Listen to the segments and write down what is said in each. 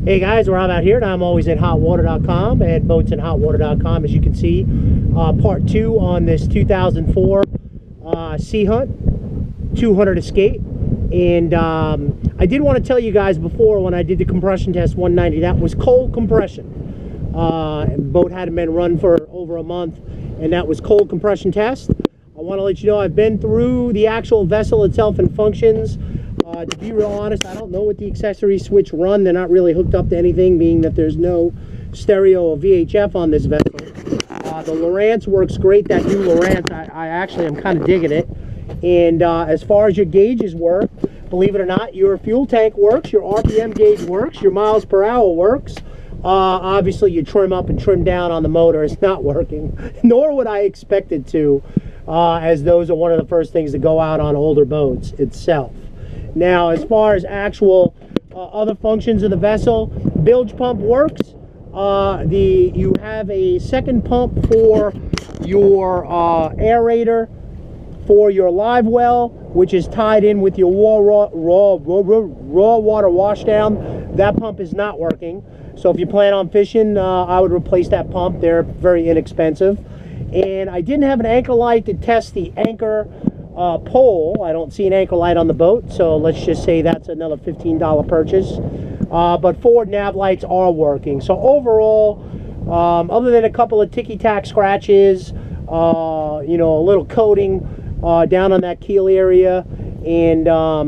Hey guys, where I'm out here at ImAlwaysInHotWater.com and BoatsInHotWater.com. As you can see, part 2 on this 2004 Sea Hunt 200 Escape. And I did want to tell you guys before, when I did the compression test 190, that was cold compression. Boat hadn't been run for over a month, and that was cold compression test. I want to let you know I've been through the actual vessel itself and functions. To be real honest, I don't know what the accessory switch run. They're not really hooked up to anything, being that there's no stereo or VHF on this vessel. The Lowrance works great. That new Lowrance, I actually am kind of digging it. And as far as your gauges work, believe it or not, your fuel tank works, your RPM gauge works, your miles per hour works. Obviously, your trim up and trim down on the motor is not working, nor would I expect it to, as those are one of the first things to go out on older boats itself. Now, as far as actual other functions of the vessel, bilge pump works. You have a second pump for your aerator for your live well, which is tied in with your raw water washdown. That pump is not working. So if you plan on fishing, I would replace that pump. They're very inexpensive. And I didn't have an anchor light to test the anchor pole. I don't see an anchor light on the boat, so let's just say that's another $15 purchase. But forward nav lights are working. So overall, other than a couple of ticky-tack scratches, you know, a little coating down on that keel area, and a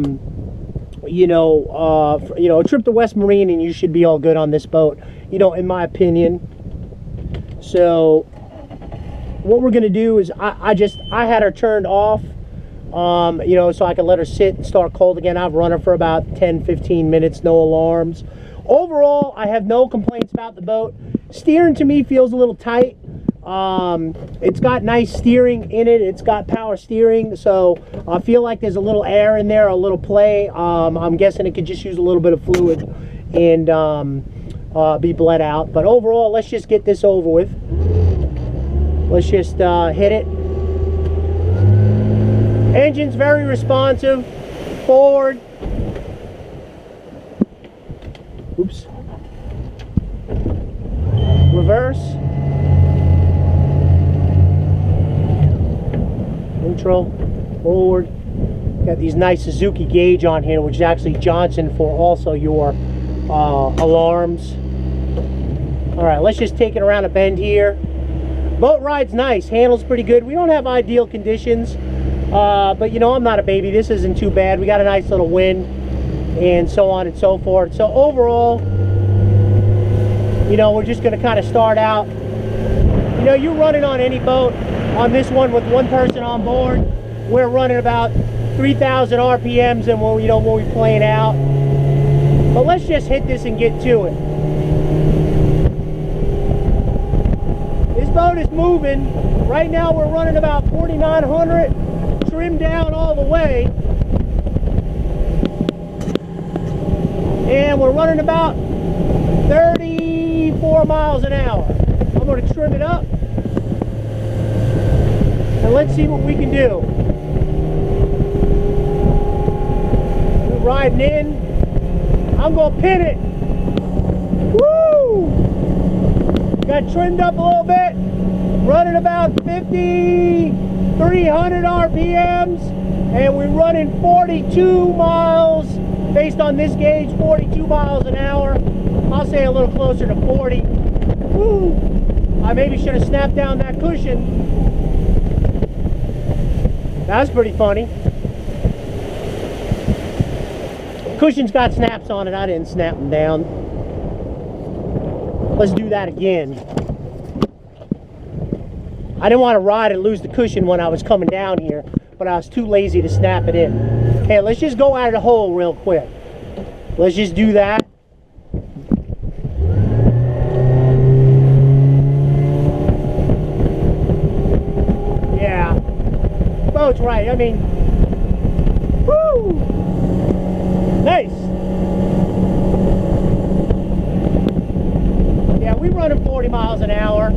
trip to West Marine, and you should be all good on this boat, you know, in my opinion. So what we're gonna do is I had her turned off, you know, so I can let her sit and start cold again. I've run her for about 10-15 minutes, no alarms. Overall, I have no complaints about the boat. Steering to me feels a little tight. It's got nice steering in it. It's got power steering, so I feel like there's a little air in there, a little play. I'm guessing it could just use a little bit of fluid and be bled out. But overall, let's just get this over with. Let's just hit it. Engine's very responsive. Forward. Oops. Reverse. Neutral. Forward. Got these nice Suzuki gauge on here, which is actually Johnson for also your alarms. Alright, let's just take it around a bend here. Boat ride's nice. Handles pretty good. We don't have ideal conditions. But you know, I'm not a baby. This isn't too bad. We got a nice little wind and so on and so forth. So overall, you know, we're just going to kind of start out. You know, you're running on any boat. On this one with one person on board, we're running about 3,000 RPMs, and we'll, you know, we'll be playing out. But let's just hit this and get to it. This boat is moving. Right now we're running about 4,900. Trimmed down all the way, and we're running about 34 miles an hour. I'm going to trim it up, and let's see what we can do. We're riding in. I'm going to pin it. Woo! Got trimmed up a little bit, running about 300 RPMs, and we're running 42 miles based on this gauge, 42 miles an hour. I'll say a little closer to 40. Woo! I maybe should have snapped down that cushion. That's pretty funny. Cushion's got snaps on it. I didn't snap them down. Let's do that again. I didn't want to ride and lose the cushion when I was coming down here, but I was too lazy to snap it in. Hey, let's just go out of the hole real quick. Let's just do that. Yeah. Boat's right. I mean, woo! Nice. Yeah, we're running 40 miles an hour.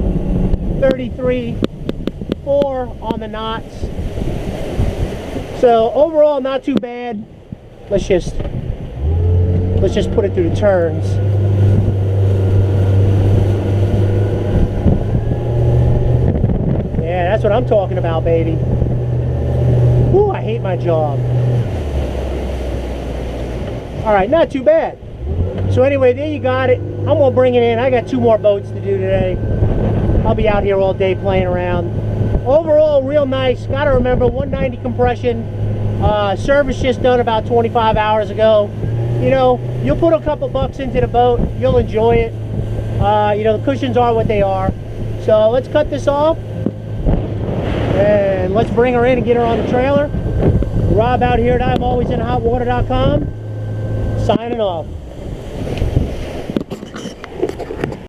33. 4 on the knots. So overall, not too bad. Let's just put it through the turns. that's what I'm talking about, baby. Whew, I hate my job. All right, not too bad. So anyway, there you got it. I'm gonna bring it in. I got 2 more boats to do today. I'll be out here all day playing around. Overall, real nice. Gotta remember, 190 compression. Service just done about 25 hours ago. You know, you'll put a couple bucks into the boat, you'll enjoy it. You know, the cushions are what they are. So let's cut this off and let's bring her in and get her on the trailer. Rob out here at ImAlwaysInHotWater.com, signing off.